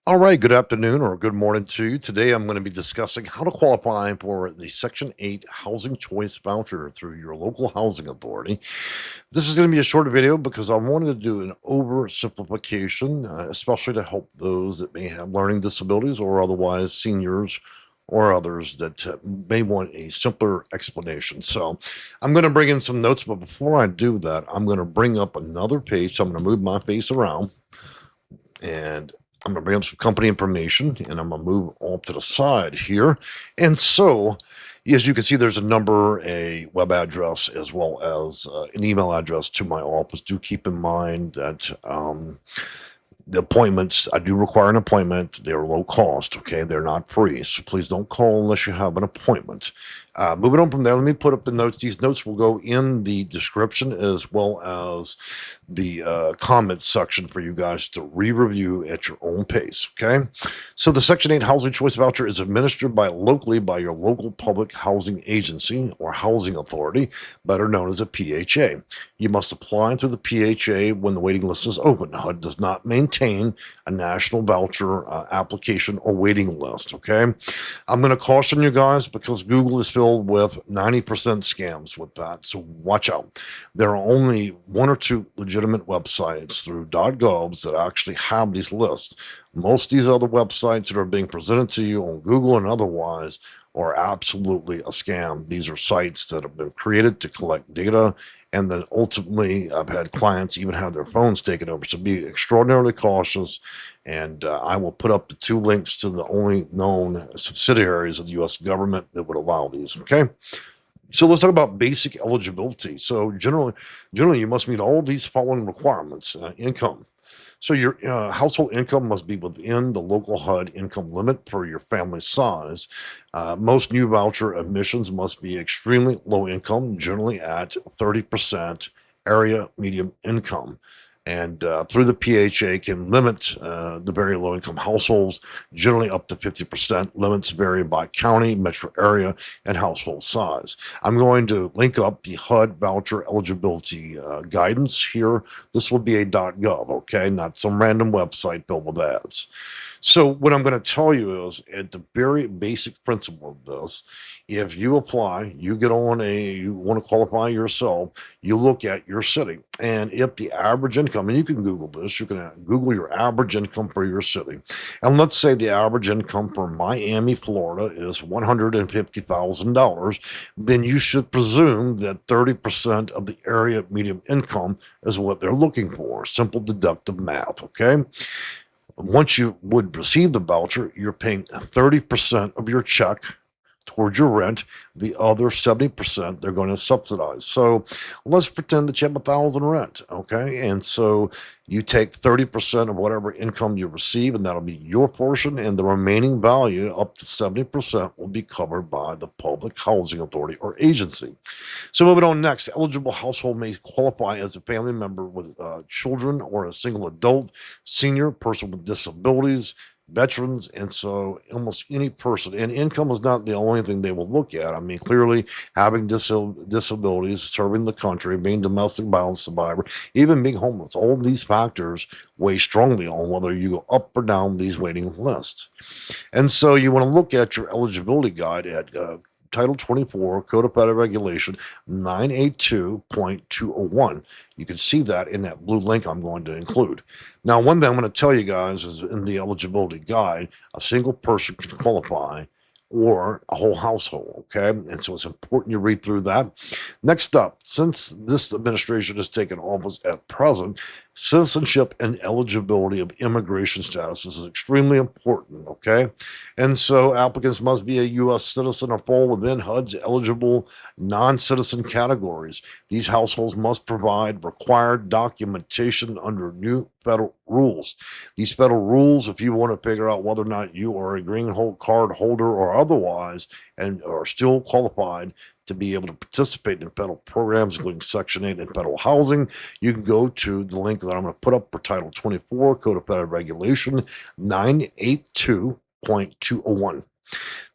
All right, good afternoon or good morning to you. Today I'm going to be discussing how to qualify for the Section 8 Housing Choice Voucher through your local housing authority. This is going to be a short video because I wanted to do an oversimplification, especially to help those that may have learning disabilities or otherwise seniors or others that may want a simpler explanation. So I'm going to bring in some notes, but before I do that, I'm going to bring up another page. So I'm going to move my face around and I'm going to bring up some company information and I'm going to move off to the side here. And so, as you can see, there's a number, a web address, as well as an email address to my office. Do keep in mind that the appointments, I do require an appointment. They're low cost, okay? They're not free. So please don't call unless you have an appointment. Moving on from there, let me put up the notes. These notes will go in the description as well as the comments section for you guys to re-review at your own pace, okay? So the Section 8 Housing Choice Voucher is administered locally by your local public housing agency or housing authority, better known as a PHA. You must apply through the PHA when the waiting list is open. HUD does not maintain a national voucher application or waiting list, okay? I'm going to caution you guys because Google is filled with 90% scams with that, so watch out. There are only one or two legitimate websites through .govs that actually have these lists. Most of these other websites that are being presented to you on Google and otherwise are absolutely a scam. These are sites that have been created to collect data, and then ultimately I've had clients even have their phones taken over. So be extraordinarily cautious. And I will put up the two links to the only known subsidiaries of the U.S. government that would allow these. Okay. So let's talk about basic eligibility. So generally, you must meet all these following requirements: income. So your household income must be within the local HUD income limit for your family size. Most new voucher admissions must be extremely low income, generally at 30% area median income. And through the PHA can limit the very low income households, generally up to 50%. Limits vary by county, metro area, and household size. I'm going to link up the HUD voucher eligibility guidance here. This will be a .gov, okay, not some random website filled with ads. So what I'm going to tell you is, at the very basic principle of this, if you apply, you want to qualify yourself, you look at your city, and if the average income, and you can Google this, you can Google your average income for your city, and let's say the average income for Miami, Florida is $150,000, then you should presume that 30% of the area median income is what they're looking for. Simple deductive math, okay? Once you would receive the voucher, you're paying 30% of your check towards your rent. The other 70% they're going to subsidize. So let's pretend that you have 1,000 rent, okay? And so you take 30% of whatever income you receive, and that'll be your portion, and the remaining value, up to 70%, will be covered by the public housing authority or agency. So moving on next, eligible household may qualify as a family member with children or a single adult, senior, person with disabilities, veterans, and so almost any person. And income is not the only thing they will look at. I mean, clearly having disabilities, serving the country, being domestic violence survivor, even being homeless, all of these factors weigh strongly on whether you go up or down these waiting lists. And so you want to look at your eligibility guide at Title 24, Code of Federal Regulation 982.201. You can see that in that blue link I'm going to include. Now, one thing I'm going to tell you guys is, in the eligibility guide, a single person can qualify or a whole household, okay? And so it's important you read through that. Next up, since this administration has taken office at present, citizenship and eligibility of immigration status is extremely important, okay? And so applicants must be a U.S. citizen or fall within HUD's eligible non-citizen categories. These households must provide required documentation under new federal rules. These federal rules, if you want to figure out whether or not you are a green card holder or otherwise and are still qualified to be able to participate in federal programs, including Section 8 and federal housing, you can go to the link that I'm going to put up for Title 24, Code of Federal Regulation 982.201.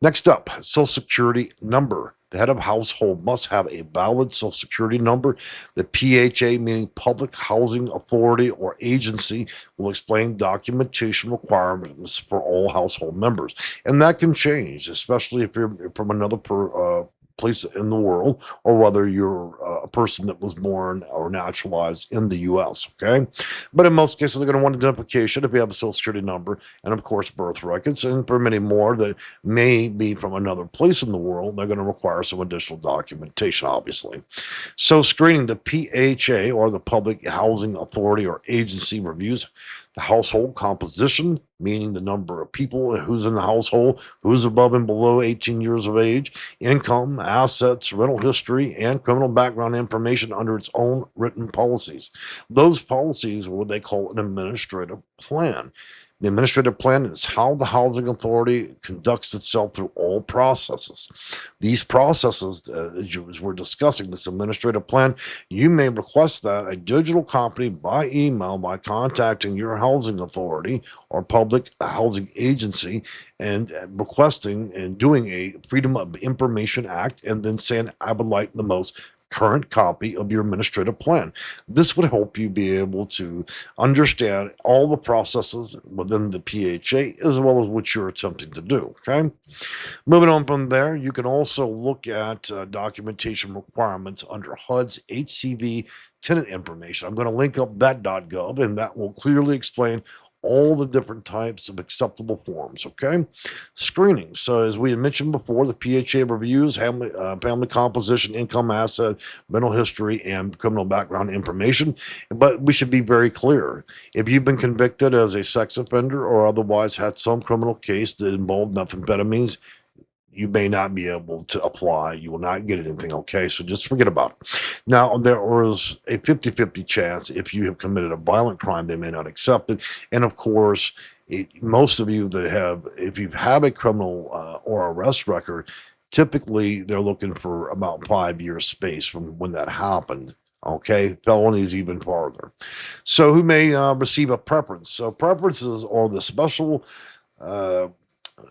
Next up, Social Security number. The head of household must have a valid Social Security number. The PHA, meaning Public Housing Authority or Agency, will explain documentation requirements for all household members. And that can change, especially if you're from another place in the world, or whether you're a person that was born or naturalized in the US. Okay. But in most cases, they're going to want identification if you have a Social Security number, and of course, birth records. And for many more that may be from another place in the world, they're going to require some additional documentation, obviously. So, screening, the PHA, or the Public Housing Authority or Agency, reviews the household composition, meaning the number of people who's in the household, who's above and below 18 years of age, income, assets, rental history, and criminal background information under its own written policies. Those policies are what they call an administrative plan. The administrative plan is how the housing authority conducts itself through all processes. These processes, as we're discussing, this administrative plan, you may request that a digital copy by email by contacting your housing authority or public housing agency and requesting and doing a Freedom of Information Act, and then saying, I would like the most current copy of your administrative plan. This would help you be able to understand all the processes within the PHA as well as what you're attempting to do. Okay. Moving on from there, you can also look at documentation requirements under HUD's HCV tenant information. I'm going to link up that .gov, and that will clearly explain all the different types of acceptable forms. Okay. Screening. So, as we had mentioned before, the PHA reviews family composition, income, asset, mental history, and criminal background information. But we should be very clear. If you've been convicted as a sex offender or otherwise had some criminal case that involved methamphetamines, you may not be able to apply. You will not get anything. Okay. So just forget about it. Now, there is a 50-50 chance if you have committed a violent crime, they may not accept it. And of course, most of you that have, if you have a criminal or arrest record, typically they're looking for about 5 years space from when that happened. Okay, felonies even farther. So, who may receive a preference? So, preferences are the special uh,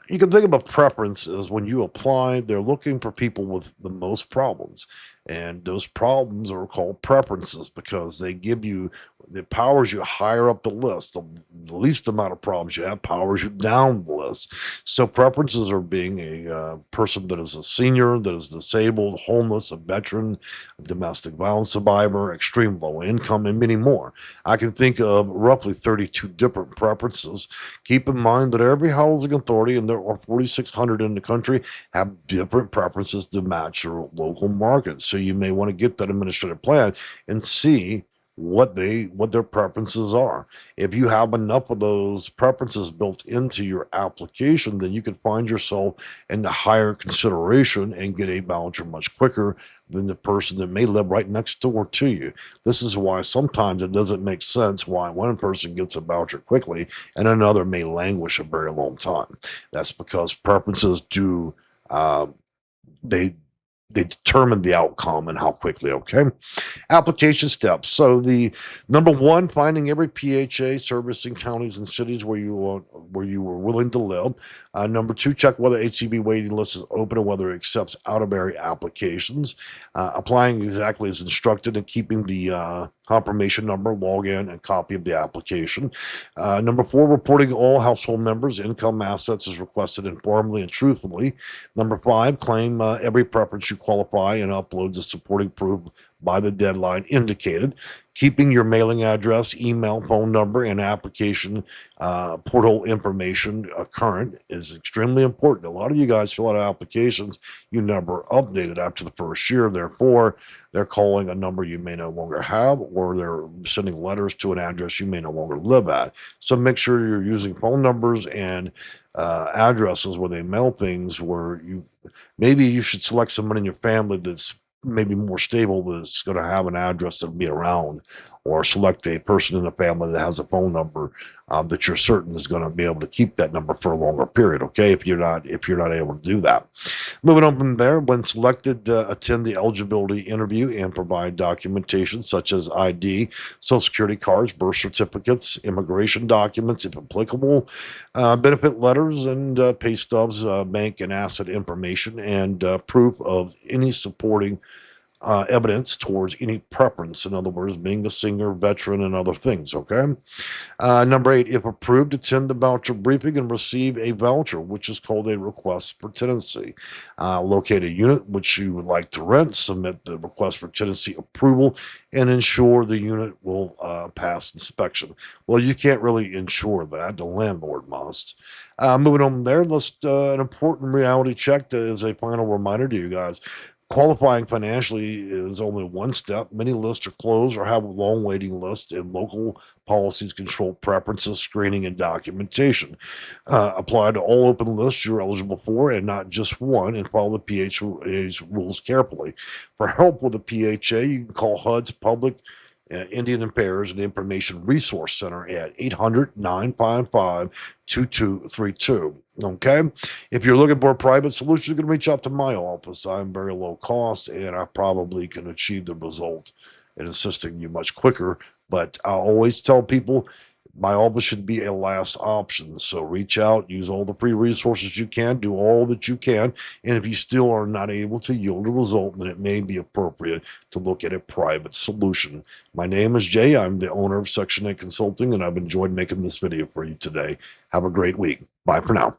you can think of a preference as when you apply, they're looking for people with the most problems. And those problems are called preferences because they give you, it powers you higher up the list. The least amount of problems you have powers you down the list. So preferences are being a person that is a senior, that is disabled, homeless, a veteran, a domestic violence survivor, extreme low income, and many more. I can think of roughly 32 different preferences. Keep in mind that every housing authority, and there are 4,600 in the country, have different preferences to match your local market. So you may want to get that administrative plan and see what their preferences are. If you have enough of those preferences built into your application, then you can find yourself in the higher consideration and get a voucher much quicker than the person that may live right next door to you. This is why sometimes it doesn't make sense why one person gets a voucher quickly and another may languish a very long time. That's because preferences do uh, they they determine the outcome and how quickly. Okay. Application steps. So the number one, finding every PHA servicing counties and cities where you were willing to live. Number two, check whether HCB waiting list is open and whether it accepts out of area applications. Applying exactly as instructed and keeping the confirmation number, login, and copy of the application. Number four, reporting all household members' income, assets as requested informally and truthfully. Number five, claim every preference you qualify and upload the supporting proof by the deadline indicated. Keeping your mailing address, email, phone number, and application portal information current is extremely important. A lot of you guys fill out applications you never updated after the first year. Therefore, they're calling a number you may no longer have, or they're sending letters to an address you may no longer live at. So make sure you're using phone numbers and addresses where they mail things, where maybe you should select someone in your family that's maybe more stable, that's going to have an address that'll be around or select a person in the family that has a phone number that you're certain is going to be able to keep that number for a longer period. Okay, if you're not able to do that. Moving on from there, when selected, attend the eligibility interview and provide documentation such as ID, Social Security cards, birth certificates, immigration documents, if applicable, benefit letters, and pay stubs, bank and asset information, and proof of any supporting evidence towards any preference. In other words, being a senior, veteran, and other things. Okay. Number 8, if approved, attend the voucher briefing and receive a voucher, which is called a request for tenancy. Locate a unit which you would like to rent, submit the request for tenancy approval, and ensure the unit will pass inspection. Well, you can't really ensure that. The landlord must. Moving on there, let's an important reality check that is a final reminder to you guys. Qualifying financially is only one step. Many lists are closed or have long waiting lists, and local policies control preferences, screening, and documentation. Apply to all open lists you're eligible for and not just one, and follow the PHA's rules carefully. For help with the PHA, you can call HUD's Public Indian Affairs and Information Resource Center at 800-955-2232. Okay. If you're looking for a private solution, you can reach out to my office. I'm very low cost and I probably can achieve the result in assisting you much quicker. But I always tell people my office should be a last option. So reach out, use all the free resources you can, do all that you can. And if you still are not able to yield a result, then it may be appropriate to look at a private solution. My name is Jay. I'm the owner of Section 8 Consulting, and I've enjoyed making this video for you today. Have a great week. Bye for now.